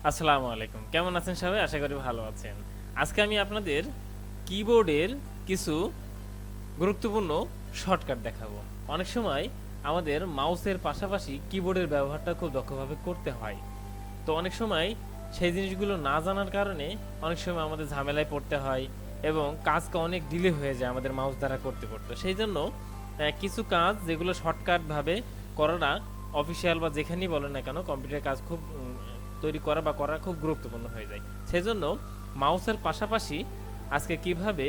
আসসালামু আলাইকুম, কেমন আছেন সবাই? আশা করি ভালো আছেন। আজকে আমি আপনাদের কিবোর্ডের কিছু গুরুত্বপূর্ণ শর্টকাট দেখাবো। অনেক সময় আমাদের মাউসের পাশাপাশি কিবোর্ডের ব্যবহারটা খুব দক্ষভাবে করতে হয়। তো অনেক সময় সেই জিনিসগুলো না জানার কারণে অনেক সময় আমাদের ঝামেলায় পড়তে হয় এবং কাজটা অনেক ডিলে হয়ে যায় আমাদের মাউস দ্বারা করতে করতে। সেই জন্য কিছু কাজ যেগুলো শর্টকাটভাবে করাটা অফিসিয়াল বা যেখানেই বলেন না কেন কম্পিউটার কাজ খুব তৈরি করা বা করা খুব গুরুত্বপূর্ণ হয়ে যায়। সেজন্য মাউসের পাশাপাশি আজকে কিভাবে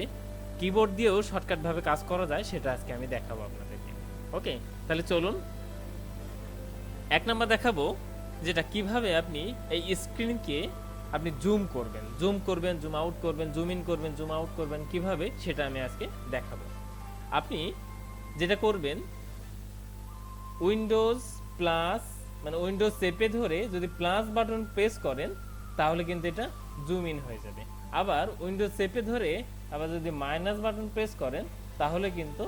কিবোর্ড দিয়েও শর্টকাটভাবে কাজ করা যায় সেটা আজকে আমি দেখাবো আপনাদেরকে। ওকে, তাহলে চলুন। এক নাম্বার দেখাবো যেটা কিভাবে আপনি এই স্ক্রিনকে আপনি জুম করবেন, জুম আউট করবেন, জুম ইন করবেন, জুম আউট করবেন কিভাবে সেটা আমি আজকে দেখাবো। আপনি যেটা করবেন উইন্ডোজ প্লাস মানে উইন্ডোজ চেপে ধরে যদি প্লাস বাটন প্রেস করেন তাহলে কিন্তু এটা জুম ইন হয়ে যাবে। আবার উইন্ডোজ চেপে ধরে আবার যদি মাইনাস বাটন প্রেস করেন তাহলে কিন্তু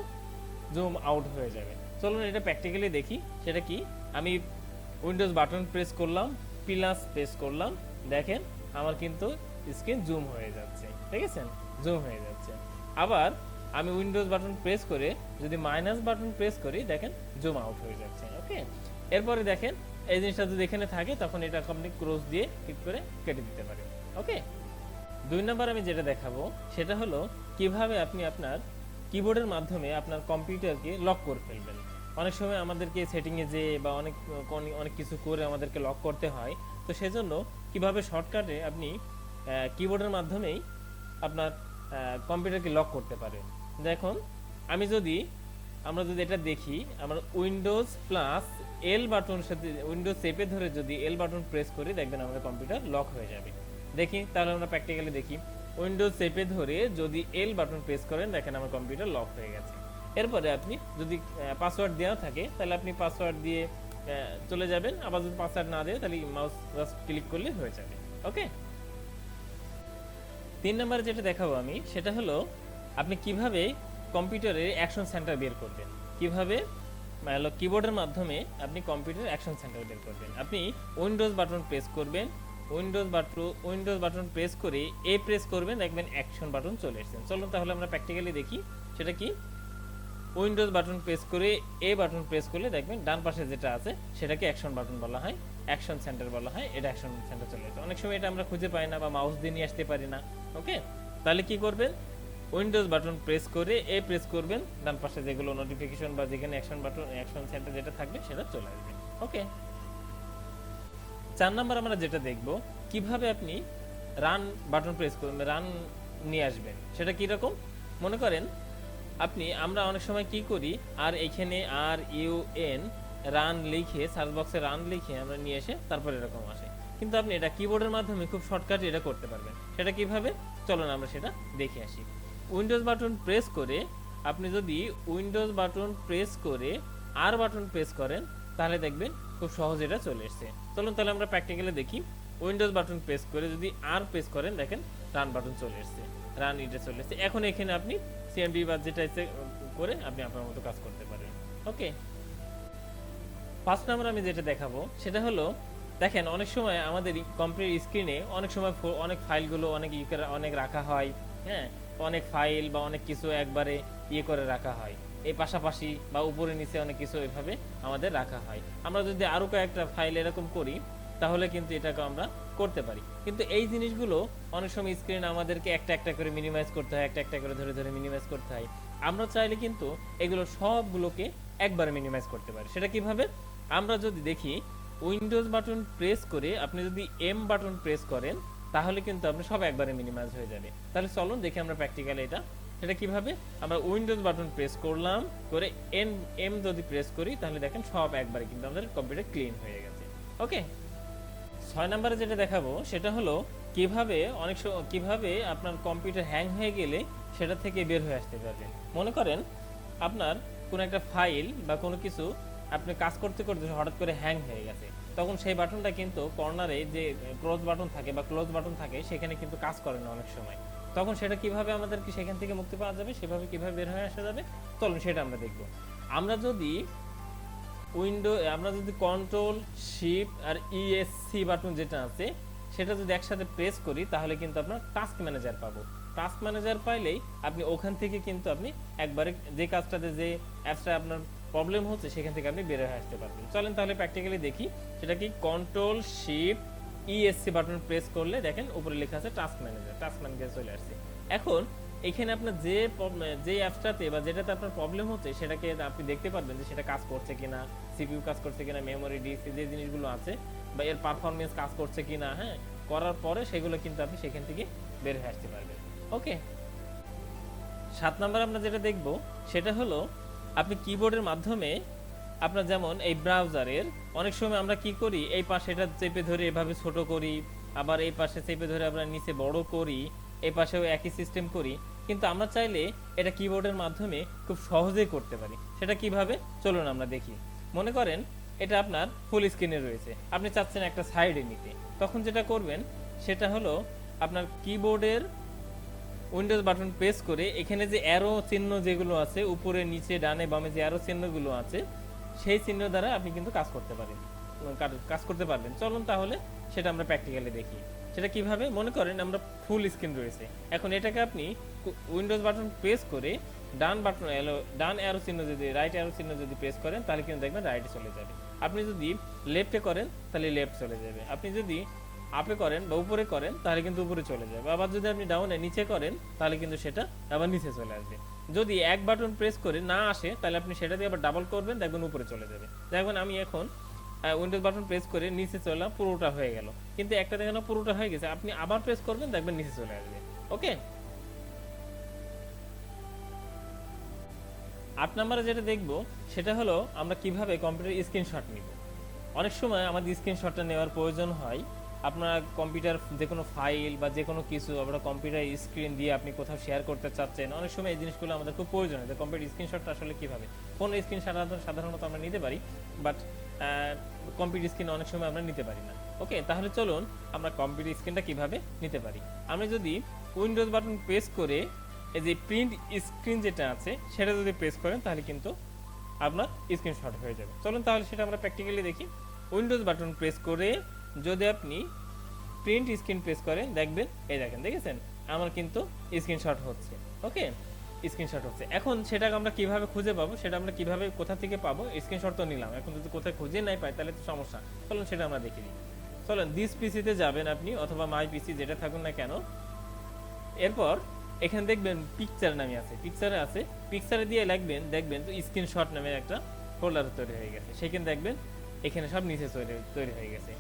জুম আউট হয়ে যাবে। চলুন এটা প্র্যাকটিক্যালি দেখি। সেটা কি, আমি উইন্ডোজ বাটন প্রেস করলাম, প্লাস প্রেস করলাম, দেখেন আমার কিন্তু স্ক্রিন জুম হয়ে যাচ্ছে, ঠিক আছে, জুম হয়ে যাচ্ছে। আবার আমি উইন্ডোজ বাটন প্রেস করে যদি মাইনাস বাটন প্রেস করি দেখেন জুম আউট হয়ে যাচ্ছে। ওকে, এরপরে দেখেন এই জিনিসটা যদি এখানে থাকে তখন এটা আপনি ক্রস দিয়ে ক্লিক করে কেটে দিতে পারেন। ওকে, দুই নাম্বার আমি যেটা দেখাবো সেটা হলো কিভাবে আপনি আপনার কিবোর্ডের মাধ্যমে আপনার কম্পিউটারকে লক করে ফেলবেন। অনেক সময় আমাদেরকে সেটিংয়ে যে বা অনেক অনেক কিছু করে আমাদেরকে লক করতে হয়। তো সেজন্য কিভাবে শর্টকাটে আপনি কিবোর্ডের মাধ্যমেই আপনার কম্পিউটারকে লক করতে পারেন। দেখুন, আমরা যদি এটা দেখি, আমরা উইন্ডোজ প্লাস এল বাটন সাথে উইন্ডোজ চেপে ধরে যদি এল বাটন প্রেস করি দেখবেন আমাদের কম্পিউটার লক হয়ে যাবে। দেখি তাহলে আমরা প্র্যাকটিক্যালি দেখি। উইন্ডোজ চেপে ধরে যদি এল বাটন প্রেস করেন দেখেন আমার কম্পিউটার লক হয়ে গেছে। এরপরে আপনি যদি পাসওয়ার্ড দেওয়া থাকে তাহলে আপনি পাসওয়ার্ড দিয়ে চলে যাবেন। আবার যদি পাসওয়ার্ড না দেয় তাহলে মাউস জাস্ট ক্লিক করলে হয়ে যাবে। ওকে, তিন নম্বরে যেটা দেখাবো আমি সেটা হলো আপনি কিভাবে কম্পিউটারের অ্যাকশন সেন্টার বের করবেন। কিভাবে কিবোর্ডের মাধ্যমে আপনি কম্পিউটার অ্যাকশন সেন্টার বের করবেন। আপনি উইন্ডোজ বাটন প্রেস করবেন, উইন্ডোজ বাটন প্রেস করে প্রেস করবেন, দেখবেন অ্যাকশন বাটন চলে এসেছে। চলুন তাহলে আমরা প্র্যাকটিক্যালি দেখি সেটা কি। উইন্ডোজ বাটন প্রেস করে বাটন প্রেস করলে দেখবেন ডান পাশে যেটা আছে সেটাকে অ্যাকশন বাটন বলা হয়, অ্যাকশন সেন্টার বলা হয়। এটা অ্যাকশন সেন্টার চলে আসে। অনেক সময় এটা আমরা খুঁজে পাই না বা মাউস দিয়ে নিয়ে আসতে পারি না। ওকে, তাহলে কি করবেন, উইন্ডোজ বাটন প্রেস করে প্রেস করবেন, ডান পাশে যেগুলো নোটিফিকেশন বা যেখানে অ্যাকশন বাটন অ্যাকশন সেন্টার যেটা থাকবে সেটা চলে আসবে। ওকে, চার নাম্বার আমরা যেটা দেখব কিভাবে আপনি রান বাটন প্রেস করবেন, রান নিয়ে আসবেন। সেটা কি রকম, মনে করেন আমরা অনেক সময় কি করি, আর এখানে RUN রান লিখে সার্চ বক্সে রান লিখে আমরা নিয়ে এসে তারপর এরকম আসে। কিন্তু আপনি এটা কিবোর্ডের মাধ্যমে খুব শর্টকাট এটা করতে পারবেন। সেটা কিভাবে, চলুন আমরা সেটা দেখে আসি। উইন্ডোজ বাটন প্রেস করে আপনি যদি উইন্ডোজ বাটন প্রেস করে বাটন প্রেস করেন তাহলে দেখবেন খুব সহজ এটা চলে এসছে। চলুন তাহলে আমরা প্র্যাকটিক্যালি দেখি। উইন্ডোজ বাটন প্রেস করে যদি প্রেস করেন দেখেন রান বাটন চলে এসছে, রান এটা চলে এসছে। এখন এখানে আপনি CMD বা যেটা ইচ্ছে করে আপনি আপনার মতো কাজ করতে পারেন। ওকে, পাঁচ নাম্বার আমি যেটা দেখাবো সেটা হলো দেখেন অনেক সময় আমাদের কম্পিউটার স্ক্রিনে অনেক সময় অনেক ফাইলগুলো অনেক রাখা হয়। হ্যাঁ, অনেক ফাইল বা অনেক কিছু একবারে করে রাখা হয়, এই পাশাপাশি বা উপরে নিচে অনেক কিছু এভাবে আমাদের রাখা হয়। আমরা যদি আরো কয়েকটা ফাইল এরকম করি তাহলে কিন্তু এটাকে আমরা করতে পারি। কিন্তু এই জিনিসগুলো অনেক সময় স্ক্রিন আমাদেরকে একটা একটা করে মিনিমাইজ করতে হয়, একটা একটা করে ধরে ধরে মিনিমাইজ করতে হয়। আমরা চাইলে কিন্তু এগুলো সবগুলোকে একবারে মিনিমাইজ করতে পারি। সেটা কিভাবে, আমরা যদি দেখি উইন্ডোজ বাটন প্রেস করে আপনি যদি বাটন প্রেস করেন তাহলে কিন্তু আপনি সব একবারে মিনিমাইজ হয়ে যাবে। তাহলে চলুন দেখি আমরা প্র্যাকটিক্যালি এটা সেটা কিভাবে। আমরা উইন্ডোজ বাটন প্রেস করলাম করে যদি প্রেস করি তাহলে দেখেন সব একবারে কিন্তু আমাদের কম্পিউটার ক্লিন হয়ে গেছে। ওকে, ছয় নম্বরে যেটা দেখাবো সেটা হলো কিভাবে আপনার কম্পিউটার হ্যাং হয়ে গেলে সেটা থেকে বের হয়ে আসতে পারবেন। মনে করেন আপনার কোনো একটা ফাইল বা কোনো কিছু আপনি কাজ করতে করতে হঠাৎ করে হ্যাং হয়ে গেছে, তখন সেই বাটনটা কিন্তু কর্নারে যে ক্লোজ বাটন থাকে বা ক্লোজ বাটন থাকে সেখানে কিন্তু কাজ করে না অনেক সময়। তখন সেটা কিভাবে আমাদেরকে সেখান থেকে মুক্তি পাওয়া যাবে, সেভাবে কিভাবে বের হয়ে আসা যাবে, চলুন সেটা আমরা দেখব। আমরা যদি কন্ট্রোল শিফট আর ESC বাটন যেটা আছে সেটা যদি একসাথে প্রেস করি তাহলে কিন্তু আপনার টাস্ক ম্যানেজার পাবো। টাস্ক ম্যানেজার পাইলেই আপনি ওখান থেকে কিন্তু আপনি একবারে যে কাজটাতে যে অ্যাপসটা আপনার প্রবলেম হচ্ছে সেখান থেকে আপনি বের হয়ে আসতে পারবেন। চলেন তাহলে প্র্যাকটিক্যালি দেখি সেটা কি। Control shift ESC button press করলে দেখেন উপরে লেখা আছে টাস্ক ম্যানেজার, টাস্ক ম্যানেজার চলে আসছে। এখন এখানে আপনার যে অ্যাপসটাতে বা যেটাতে আপনার প্রবলেম হচ্ছে সেটাকে আপনি দেখতে পারবেন যে সেটা কাজ করছে কিনা, সিপিইউ কাজ করছে কিনা, মেমোরি ডিস্ক যে জিনিসগুলো আছে বা এর পারফরমেন্স কাজ করছে কিনা, হ্যাঁ, করার পরে সেগুলো কিন্তু আপনি সেখান থেকে বের হয়ে আসতে পারবেন। ওকে, 7 নাম্বার আমরা যেটা দেখব সেটা হলো আপনি কিবোর্ডের মাধ্যমে আপনার যেমন এই ব্রাউজারের অনেক সময় আমরা কি করি, এই পাশে এটা চেপে ধরে এভাবে ছোট করি, আবার এই পাশে চেপে ধরে আমরা নিচে বড় করি, এই পাশেও একই সিস্টেম করি, কিন্তু আমরা চাইলে এটা কিবোর্ডের মাধ্যমে খুব সহজেই করতে পারি। সেটা কিভাবে চলুন আমরা দেখি। মনে করেন এটা আপনার ফুল স্ক্রিনে রয়েছে, আপনি চাচ্ছেন একটা সাইডে নিতে, তখন যেটা করবেন সেটা হলো আপনার কিবোর্ডের উইন্ডোজ বাটন প্রেস করে এখানে যে অ্যারো চিহ্ন যেগুলো আছে উপরে নিচে ডানে বামে যে অ্যারো চিহ্নগুলো আছে সেই চিহ্ন দ্বারা আপনি কিন্তু কাজ করতে পারবেন। চলুন তাহলে সেটা আমরা প্র্যাকটিক্যালি দেখি। সেটা কিভাবে, মনে করেন আমরা ফুল স্ক্রিন রয়েছে, এখন এটাকে আপনি উইন্ডোজ বাটন প্রেস করে ডান অ্যারো চিহ্ন যদি রাইট অ্যারো চিহ্ন যদি প্রেস করেন তাহলে কিন্তু দেখবেন রাইটে চলে যাবে। আপনি যদি লেফটে করেন তাহলে লেফট চলে যাবে, আপনি যদি আপে করেন বা উপরে করেন তাহলে কিন্তু উপরে চলে যাবে, আবার যদি আপনি ডাউনে নিচে করেন তাহলে কিন্তু সেটা আবার নিচে চলে আসবে। যদি এক বাটন প্রেস করে না আসে তাহলে আপনি সেটা দিয়ে আবার ডাবল করবেন, দেখবেন উপরে চলে যাবে। দেখবেন আমি এখন উইন্ডোজ বাটন প্রেস করে নিচে চললাম, পুরোটা হয়ে গেল, কিন্তু একটা দেখেন পুরোটা হয়ে গেছে, আপনি আবার প্রেস করবেন দেখবেন নিচে চলে আসবে। ওকে, 8 নম্বরে যেটা দেখব সেটা হলো আমরা কিভাবে কম্পিউটার স্ক্রিনশট নিব। অনেক সময় আমাদের স্ক্রিনশটটা নেওয়ার প্রয়োজন হয়। আপনার কম্পিউটার যে কোনো ফাইল বা যে কোনো কিছু আপনার কম্পিউটার স্ক্রিন দিয়ে আপনি কোথাও শেয়ার করতে চাচ্ছেন, অনেক সময় এই জিনিসগুলো আমাদের খুব প্রয়োজন হয় যে কম্পিউটার স্ক্রিনশটটা আসলে কীভাবে, কোন স্ক্রিনশট সাধারণত আমরা নিতে পারি, বাট কম্পিউটার স্ক্রিন অনেক সময় আমরা নিতে পারি না। ওকে, তাহলে চলুন আমরা কম্পিউটার স্ক্রিনটা কীভাবে নিতে পারি। আমরা যদি উইন্ডোজ বাটন প্রেস করে এই যে প্রিন্ট স্ক্রিন যেটা আছে সেটা যদি প্রেস করেন তাহলে কিন্তু আপনার স্ক্রিনশট হয়ে যাবে। চলুন তাহলে সেটা আমরা প্র্যাকটিক্যালি দেখি। উইন্ডোজ বাটন প্রেস করে যদি আপনি প্রিন্ট স্ক্রিন প্রেস করেন দেখবেন এই দেখেছেন আমার কিন্তু স্ক্রিনশট হচ্ছে। ওকে, স্ক্রিনশট হচ্ছে। এখন সেটাকে আমরা কিভাবে খুঁজে পাবো, সেটা আমরা কিভাবে কোথা থেকে পাবো, স্ক্রিনশট তো নিলাম, এখন যদি কোথায় খুঁজে নাই পাই তাহলে তো সমস্যা। চলুন সেটা আমরা দেখে নিই। চলুন দিস পিসিতে যাবেন আপনি অথবা মাই পিসি যেটা থাকুন না কেন, এরপর এখানে দেখবেন পিকচার নামে আছে, পিকচারে দিয়ে লিখবেন, দেখবেন তো স্ক্রিনশট নামে একটা ফোল্ডার তৈরি হয়ে গেছে, সেখানে দেখবেন এখানে সব নিচে তৈরি হয়ে গেছে।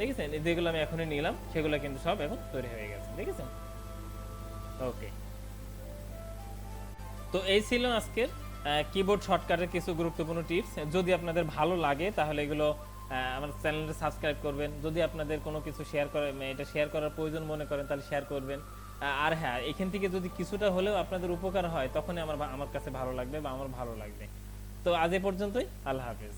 দেখেছেন যেগুলো আমি এখনই নিলাম সেগুলো কিন্তু সব এখন তৈরি হয়ে গেছে, দেখেছেন। ওকে, তো এই ছিল আজকের কিবোর্ড শর্টকাটের কিছু গুরুত্বপূর্ণ টিপস। যদি আপনাদের ভালো লাগে তাহলে এগুলো আমার চ্যানেলটা সাবস্ক্রাইব করবেন। যদি আপনাদের কোনো কিছু শেয়ার করার প্রয়োজন মনে করেন তাহলে শেয়ার করবেন। আর হ্যাঁ, এখান থেকে যদি কিছুটা হলেও আপনাদের উপকার হয় তখনই আমার কাছে ভালো লাগবে বা আমার ভালো লাগবে। তো আজ এ পর্যন্তই, আল্লাহ হাফেজ।